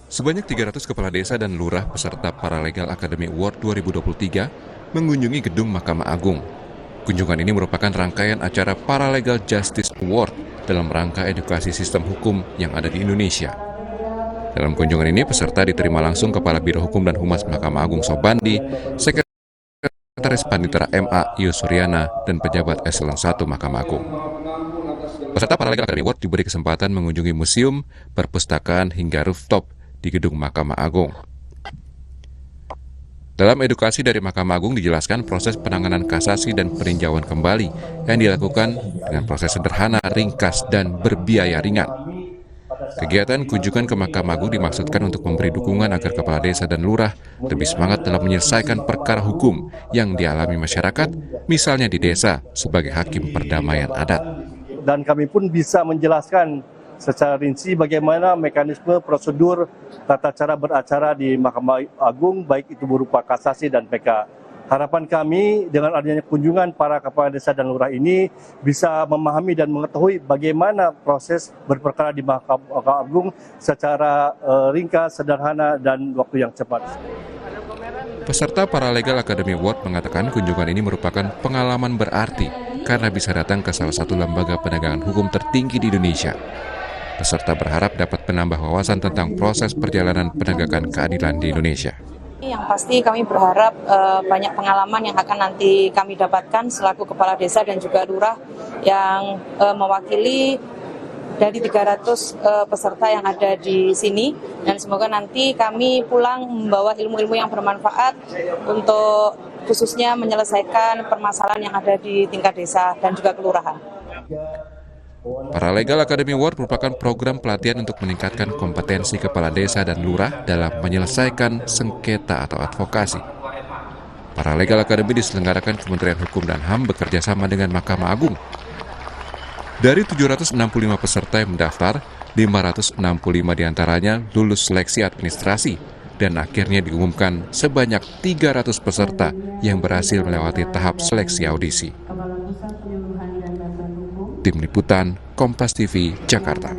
Sebanyak 300 kepala desa dan lurah peserta Paralegal Academy Award 2023 mengunjungi gedung Mahkamah Agung. Kunjungan ini merupakan rangkaian acara Paralegal Justice Award dalam rangka edukasi sistem hukum yang ada di Indonesia. Dalam kunjungan ini, peserta diterima langsung Kepala Biro Hukum dan Humas Mahkamah Agung Sobandi, Sekretaris Panitera MA Ius Suryana, dan pejabat eselon 1 Mahkamah Agung. Peserta Paralegal Academy Award diberi kesempatan mengunjungi museum, perpustakaan, hingga rooftop di gedung Mahkamah Agung. Dalam edukasi dari Mahkamah Agung dijelaskan proses penanganan kasasi dan peninjauan kembali yang dilakukan dengan proses sederhana, ringkas, dan berbiaya ringan. Kegiatan kunjungan ke Mahkamah Agung dimaksudkan untuk memberi dukungan agar kepala desa dan lurah lebih semangat dalam menyelesaikan perkara hukum yang dialami masyarakat, misalnya di desa sebagai hakim perdamaian adat. Dan kami pun bisa menjelaskan secara rinci bagaimana mekanisme prosedur tata cara beracara di Mahkamah Agung, baik itu berupa kasasi dan PK. Harapan kami dengan adanya kunjungan para kepala desa dan lurah ini bisa memahami dan mengetahui bagaimana proses berperkara di Mahkamah Agung secara ringkas, sederhana, dan waktu yang cepat. Peserta Paralegal Academy Award mengatakan kunjungan ini merupakan pengalaman berarti karena bisa datang ke salah satu lembaga penegakan hukum tertinggi di Indonesia. Peserta berharap dapat menambah wawasan tentang proses perjalanan penegakan keadilan di Indonesia. Yang pasti kami berharap banyak pengalaman yang akan nanti kami dapatkan selaku kepala desa dan juga lurah yang mewakili dari 300 peserta yang ada di sini, dan semoga nanti kami pulang membawa ilmu-ilmu yang bermanfaat untuk khususnya menyelesaikan permasalahan yang ada di tingkat desa dan juga kelurahan. Paralegal Academy Award merupakan program pelatihan untuk meningkatkan kompetensi kepala desa dan lurah dalam menyelesaikan sengketa atau advokasi. Paralegal Academy diselenggarakan Kementerian Hukum dan HAM bekerja sama dengan Mahkamah Agung. Dari 765 peserta yang mendaftar, 565 diantaranya lulus seleksi administrasi dan akhirnya diumumkan sebanyak 300 peserta yang berhasil melewati tahap seleksi audisi. Tim Liputan, Kompas TV, Jakarta.